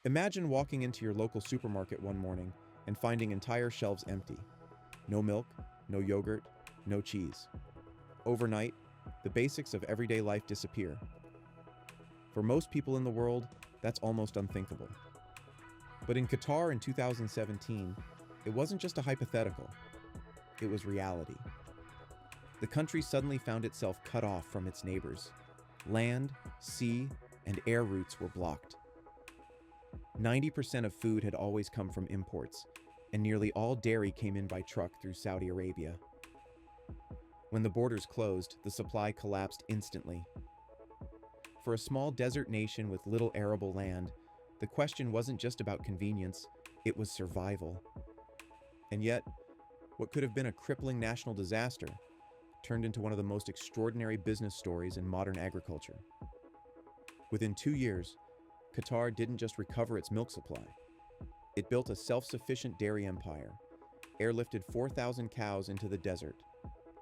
Imagine walking into your local supermarket one morning and finding entire shelves empty. No milk, no yogurt, no cheese. Overnight, the basics of everyday life disappear. For most people in the world, that's almost unthinkable. But in Qatar in 2017, it wasn't just a hypothetical, it was reality. The country suddenly found itself cut off from its neighbors. Land, sea, and air routes were blocked. 90% of food had always come from imports, and nearly all dairy came in by truck through Saudi Arabia. When the borders closed, the supply collapsed instantly. For a small desert nation with little arable land, the question wasn't just about convenience, it was survival. And yet, what could have been a crippling national disaster turned into one of the most extraordinary business stories in modern agriculture. Within 2 years, Qatar didn't just recover its milk supply. It built a self-sufficient dairy empire, airlifted 4,000 cows into the desert,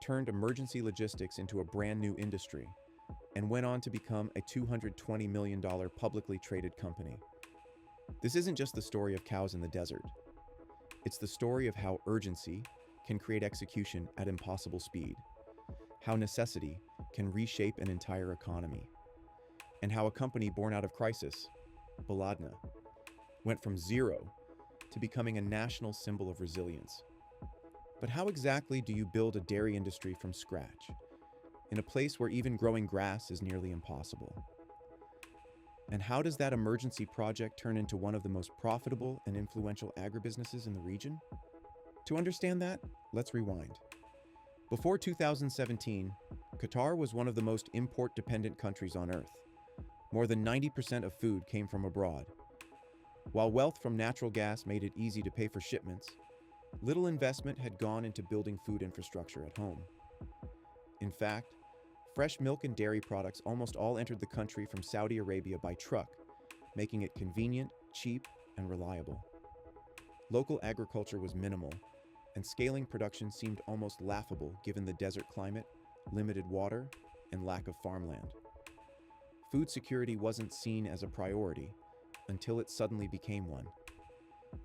turned emergency logistics into a brand new industry, and went on to become a $220 million publicly traded company. This isn't just the story of cows in the desert. It's the story of how urgency can create execution at impossible speed, how necessity can reshape an entire economy, and how a company born out of crisis, Baladna, went from zero to becoming a national symbol of resilience. But how exactly do you build a dairy industry from scratch, in a place where even growing grass is nearly impossible? And how does that emergency project turn into one of the most profitable and influential agribusinesses in the region? To understand that, let's rewind. Before 2017, Qatar was one of the most import-dependent countries on Earth. More than 90% of food came from abroad. While wealth from natural gas made it easy to pay for shipments, little investment had gone into building food infrastructure at home. In fact, fresh milk and dairy products almost all entered the country from Saudi Arabia by truck, making it convenient, cheap, and reliable. Local agriculture was minimal, and scaling production seemed almost laughable given the desert climate, limited water, and lack of farmland. Food security wasn't seen as a priority until it suddenly became one.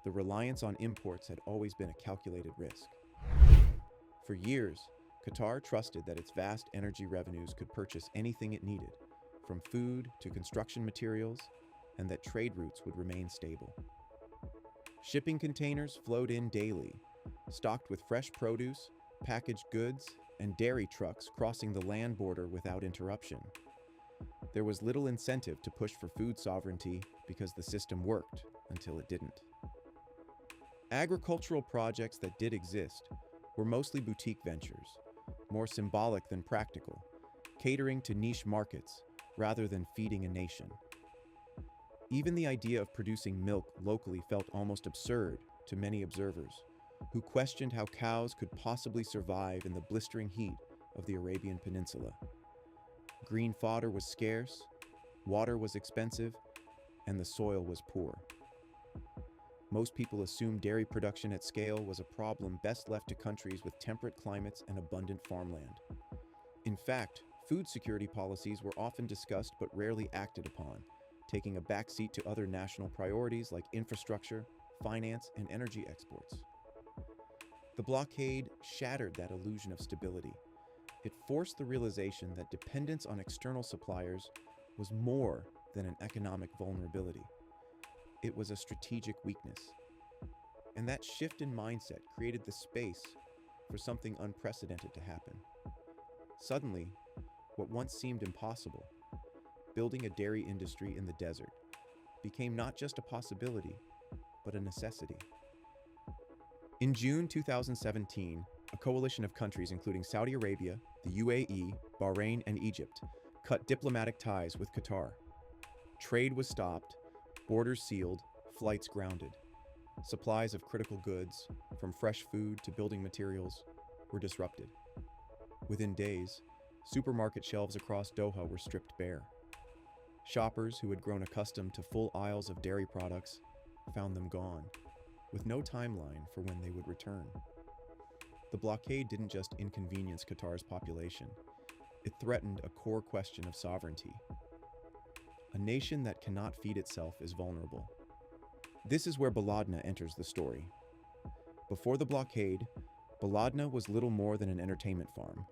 The reliance on imports had always been a calculated risk. For years, Qatar trusted that its vast energy revenues could purchase anything it needed, from food to construction materials, and that trade routes would remain stable. Shipping containers flowed in daily, stocked with fresh produce, packaged goods, and dairy trucks crossing the land border without interruption. There was little incentive to push for food sovereignty because the system worked until it didn't. Agricultural projects that did exist were mostly boutique ventures, more symbolic than practical, catering to niche markets rather than feeding a nation. Even the idea of producing milk locally felt almost absurd to many observers, who questioned how cows could possibly survive in the blistering heat of the Arabian Peninsula. Green fodder was scarce, water was expensive, and the soil was poor. Most people assumed dairy production at scale was a problem best left to countries with temperate climates and abundant farmland. In fact, food security policies were often discussed but rarely acted upon, taking a backseat to other national priorities like infrastructure, finance, and energy exports. The blockade shattered that illusion of stability. It forced the realization that dependence on external suppliers was more than an economic vulnerability. It was a strategic weakness. And that shift in mindset created the space for something unprecedented to happen. Suddenly, what once seemed impossible, building a dairy industry in the desert, became not just a possibility, but a necessity. In June 2017, a coalition of countries including Saudi Arabia, the UAE, Bahrain, and Egypt cut diplomatic ties with Qatar. Trade was stopped, borders sealed, flights grounded. Supplies of critical goods, from fresh food to building materials, were disrupted. Within days, supermarket shelves across Doha were stripped bare. Shoppers who had grown accustomed to full aisles of dairy products found them gone, with no timeline for when they would return. The blockade didn't just inconvenience Qatar's population, it threatened a core question of sovereignty. A nation that cannot feed itself is vulnerable, This is where Baladna enters the story. Before the blockade, Baladna was little more than an entertainment farm,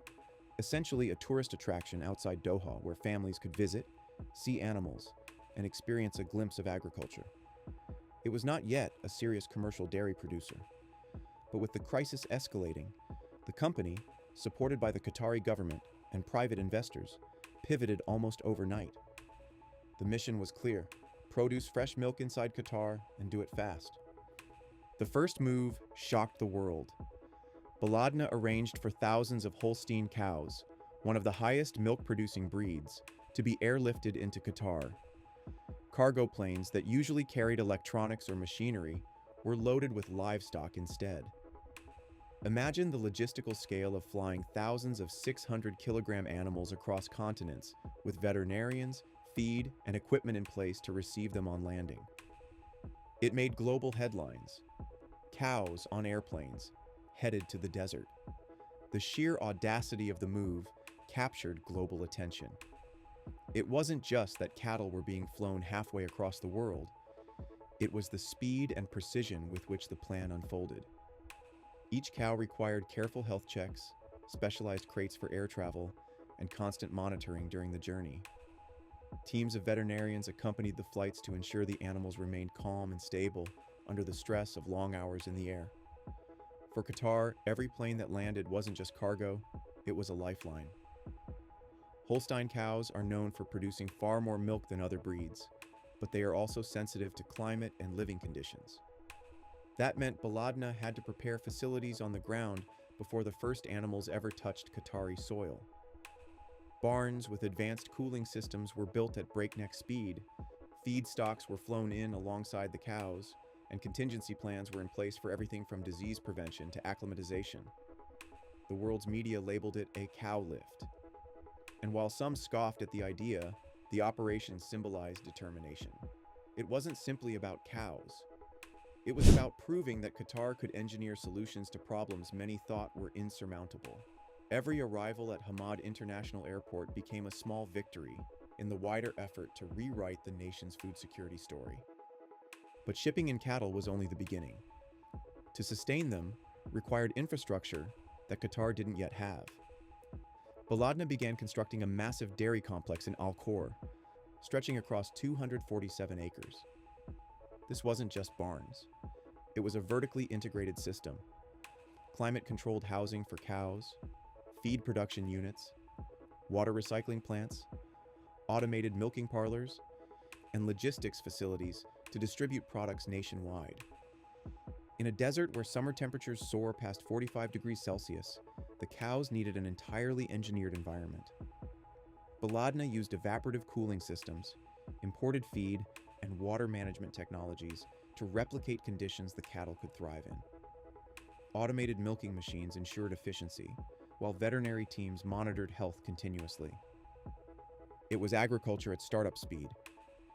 essentially a tourist attraction outside Doha where families could visit, see animals, and experience a glimpse of agriculture. It was not yet a serious commercial dairy producer, but with the crisis escalating, the company, supported by the Qatari government and private investors, pivoted almost overnight. The mission was clear: produce fresh milk inside Qatar and do it fast. The first move shocked the world. Baladna arranged for thousands of Holstein cows, one of the highest milk-producing breeds, to be airlifted into Qatar. Cargo planes that usually carried electronics or machinery were loaded with livestock instead. Imagine the logistical scale of flying thousands of 600-kilogram animals across continents with veterinarians, feed, and equipment in place to receive them on landing. It made global headlines. Cows on airplanes, headed to the desert. The sheer audacity of the move captured global attention. It wasn't just that cattle were being flown halfway across the world. It was the speed and precision with which the plan unfolded. Each cow required careful health checks, specialized crates for air travel, and constant monitoring during the journey. Teams of veterinarians accompanied the flights to ensure the animals remained calm and stable under the stress of long hours in the air. For Qatar, every plane that landed wasn't just cargo, it was a lifeline. Holstein cows are known for producing far more milk than other breeds, but they are also sensitive to climate and living conditions. That meant Baladna had to prepare facilities on the ground before the first animals ever touched Qatari soil. Barns with advanced cooling systems were built at breakneck speed, feed stocks were flown in alongside the cows, and contingency plans were in place for everything from disease prevention to acclimatization. The world's media labeled it a cow lift. And while some scoffed at the idea, the operation symbolized determination. It wasn't simply about cows. It was about proving that Qatar could engineer solutions to problems many thought were insurmountable. Every arrival at Hamad International Airport became a small victory in the wider effort to rewrite the nation's food security story. But shipping in cattle was only the beginning. To sustain them required infrastructure that Qatar didn't yet have. Baladna began constructing a massive dairy complex in Al Khor, stretching across 247 acres. This wasn't just barns. It was a vertically integrated system. Climate-controlled housing for cows, feed production units, water recycling plants, automated milking parlors, and logistics facilities to distribute products nationwide. In a desert where summer temperatures soar past 45 degrees Celsius, the cows needed an entirely engineered environment. Baladna used evaporative cooling systems, imported feed, and water management technologies to replicate conditions the cattle could thrive in. Automated milking machines ensured efficiency, while veterinary teams monitored health continuously. It was agriculture at startup speed,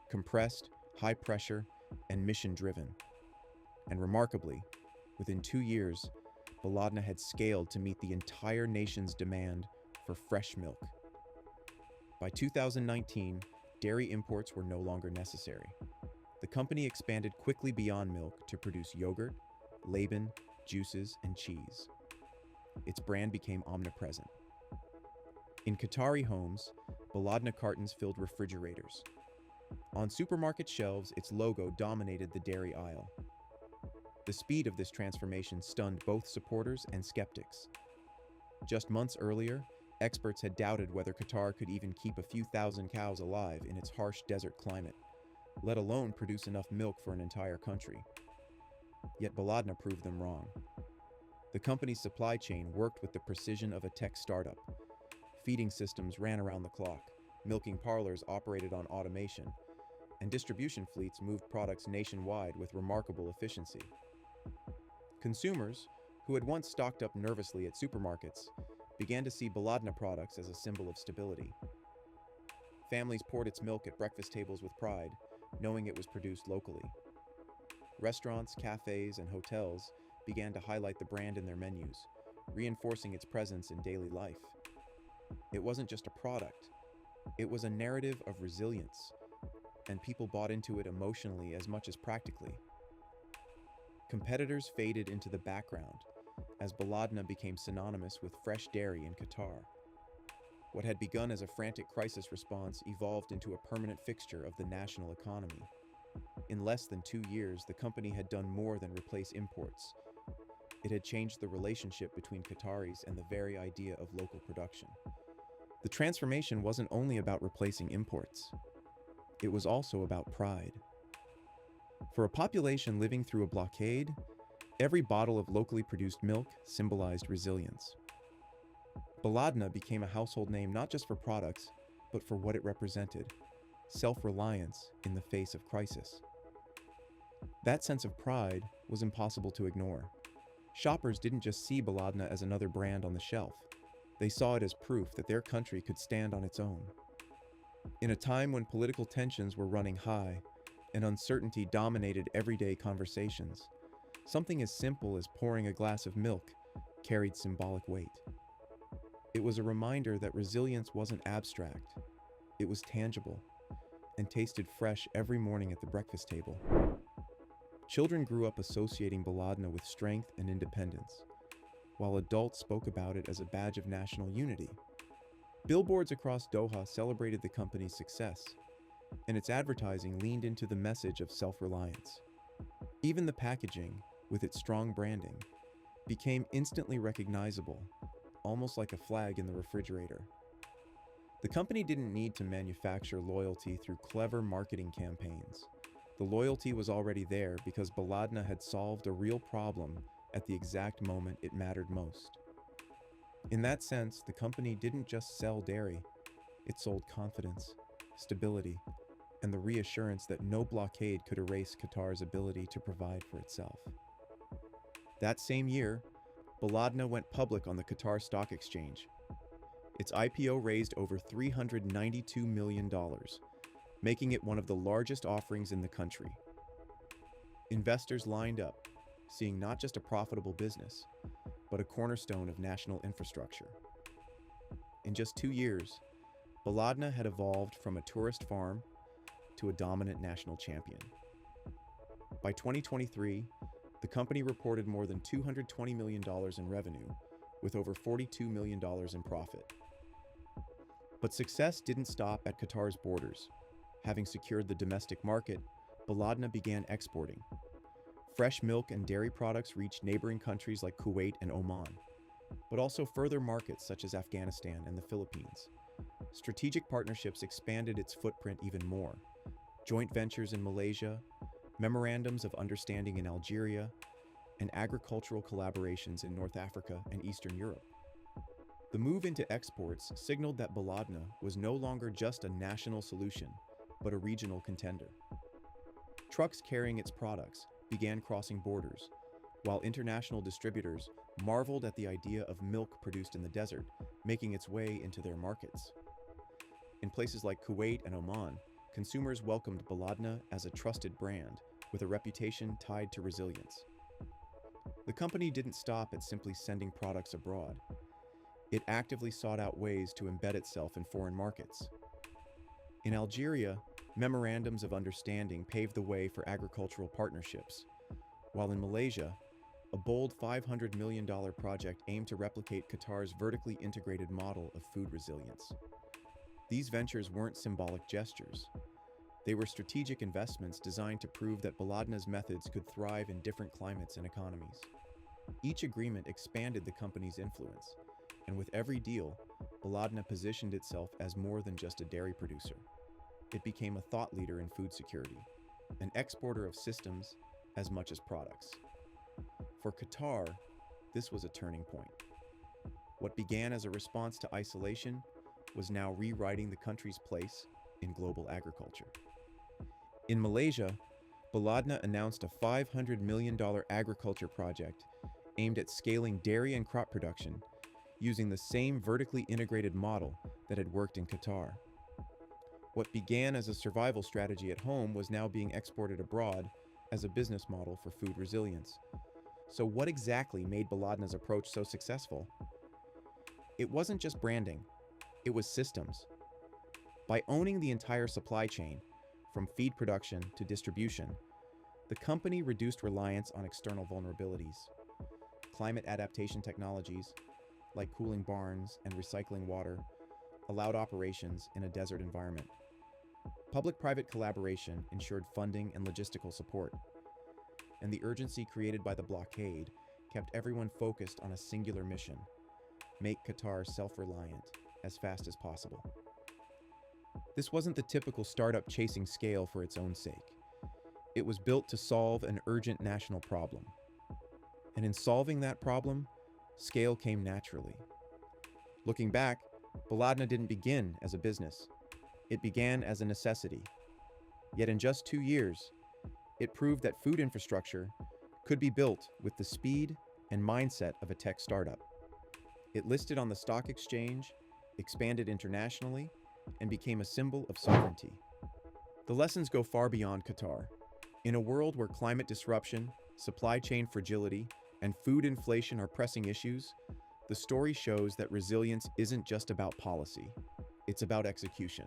compressed, high pressure, and mission-driven. And remarkably, within 2 years, Baladna had scaled to meet the entire nation's demand for fresh milk. By 2019, dairy imports were no longer necessary. The company expanded quickly beyond milk to produce yogurt, Laban, juices, and cheese. Its brand became omnipresent. In Qatari homes, Baladna cartons filled refrigerators. On supermarket shelves, its logo dominated the dairy aisle. The speed of this transformation stunned both supporters and skeptics. Just months earlier, experts had doubted whether Qatar could even keep a few thousand cows alive in its harsh desert climate, let alone produce enough milk for an entire country. Yet Baladna proved them wrong. The company's supply chain worked with the precision of a tech startup. Feeding systems ran around the clock, milking parlors operated on automation, and distribution fleets moved products nationwide with remarkable efficiency. Consumers, who had once stocked up nervously at supermarkets, began to see Baladna products as a symbol of stability. Families poured its milk at breakfast tables with pride, knowing it was produced locally. Restaurants, cafes, and hotels began to highlight the brand in their menus, reinforcing its presence in daily life. It wasn't just a product, it was a narrative of resilience, and people bought into it emotionally as much as practically. competitors faded into the background as Baladna became synonymous with fresh dairy in Qatar. What had begun as a frantic crisis response evolved into a permanent fixture of the national economy. In less than 2 years, the company had done more than replace imports. It had changed the relationship between Qataris and the very idea of local production. The transformation wasn't only about replacing imports. It was also about pride. For a population living through a blockade, every bottle of locally produced milk symbolized resilience. Baladna became a household name not just for products, but for what it represented: self-reliance in the face of crisis. That sense of pride was impossible to ignore. Shoppers didn't just see Baladna as another brand on the shelf. They saw it as proof that their country could stand on its own. In a time when political tensions were running high and uncertainty dominated everyday conversations, something as simple as pouring a glass of milk carried symbolic weight. It was a reminder that resilience wasn't abstract. It was tangible and tasted fresh every morning at the breakfast table. Children grew up associating Baladna with strength and independence, while adults spoke about it as a badge of national unity. Billboards across Doha celebrated the company's success, and its advertising leaned into the message of self-reliance. Even the packaging, with its strong branding, became instantly recognizable, almost like a flag in the refrigerator. The company didn't need to manufacture loyalty through clever marketing campaigns. The loyalty was already there because Baladna had solved a real problem at the exact moment it mattered most. In that sense, the company didn't just sell dairy, it sold confidence, stability, and the reassurance that no blockade could erase Qatar's ability to provide for itself. That same year, Baladna went public on the Qatar Stock Exchange. Its IPO raised over $392 million, making it one of the largest offerings in the country. Investors lined up, seeing not just a profitable business, but a cornerstone of national infrastructure. In just 2 years, Baladna had evolved from a tourist farm to a dominant national champion. By 2023, the company reported more than $220 million in revenue, with over $42 million in profit. But success didn't stop at Qatar's borders. Having secured the domestic market, Baladna began exporting. Fresh milk and dairy products reached neighboring countries like Kuwait and Oman, but also further markets such as Afghanistan and the Philippines. Strategic partnerships expanded its footprint even more. Joint ventures in Malaysia, memorandums of understanding in Algeria, and agricultural collaborations in North Africa and Eastern Europe. The move into exports signaled that Baladna was no longer just a national solution, but a regional contender. Trucks carrying its products began crossing borders, while international distributors marveled at the idea of milk produced in the desert making its way into their markets. In places like Kuwait and Oman, consumers welcomed Baladna as a trusted brand with a reputation tied to resilience. The company didn't stop at simply sending products abroad. It actively sought out ways to embed itself in foreign markets. In Algeria, memorandums of understanding paved the way for agricultural partnerships, while in Malaysia, a bold $500 million project aimed to replicate Qatar's vertically integrated model of food resilience. These ventures weren't symbolic gestures. They were strategic investments designed to prove that Baladna's methods could thrive in different climates and economies. Each agreement expanded the company's influence, and with every deal, Baladna positioned itself as more than just a dairy producer. It became a thought leader in food security, an exporter of systems as much as products. For Qatar, this was a turning point. What began as a response to isolation was now rewriting the country's place in global agriculture. In Malaysia, Baladna announced a $500 million agriculture project aimed at scaling dairy and crop production using the same vertically integrated model that had worked in Qatar. What began as a survival strategy at home was now being exported abroad as a business model for food resilience. So what exactly made Baladna's approach so successful? It wasn't just branding, it was systems. By owning the entire supply chain, from feed production to distribution, The company reduced reliance on external vulnerabilities. Climate adaptation technologies, like cooling barns and recycling water, allowed operations in a desert environment. Public-private collaboration ensured funding and logistical support, and the urgency created by the blockade kept everyone focused on a singular mission: make Qatar self-reliant as fast as possible. This wasn't the typical startup chasing scale for its own sake. It was built to solve an urgent national problem. And in solving that problem, scale came naturally. Looking back, Baladna didn't begin as a business. It began as a necessity. Yet in just 2 years, it proved that food infrastructure could be built with the speed and mindset of a tech startup. It listed on the stock exchange, expanded internationally, and became a symbol of sovereignty. The lessons go far beyond Qatar. In a world where climate disruption, supply chain fragility, and food inflation are pressing issues, the story shows that resilience isn't just about policy, it's about execution.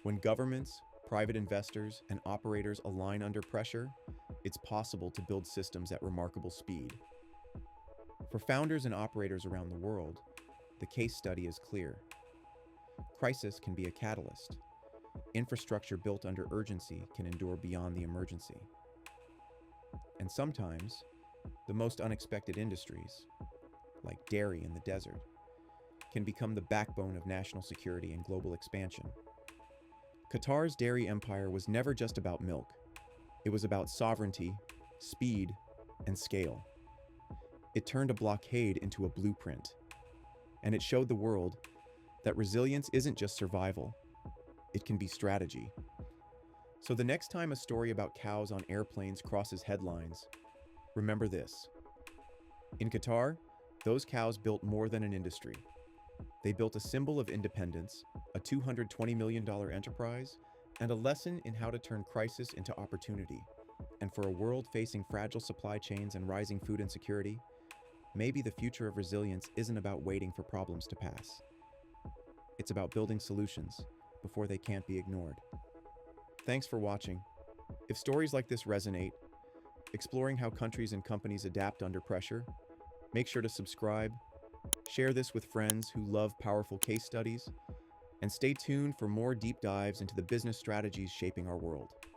When governments, private investors, and operators align under pressure, it's possible to build systems at remarkable speed. For founders and operators around the world, the case study is clear. Crisis can be a catalyst. Infrastructure built under urgency can endure beyond the emergency. And sometimes, the most unexpected industries, like dairy in the desert, can become the backbone of national security and global expansion. Qatar's dairy empire was never just about milk. It was about sovereignty, speed, and scale. It turned a blockade into a blueprint, and it showed the world that resilience isn't just survival, it can be strategy. So the next time a story about cows on airplanes crosses headlines, remember this. In Qatar, those cows built more than an industry. They built a symbol of independence, a $220 million enterprise, and a lesson in how to turn crisis into opportunity. And for a world facing fragile supply chains and rising food insecurity, maybe the future of resilience isn't about waiting for problems to pass. It's about building solutions before they can't be ignored. Thanks for watching. If stories like this resonate, exploring how countries and companies adapt under pressure, make sure to subscribe, share this with friends who love powerful case studies, and stay tuned for more deep dives into the business strategies shaping our world.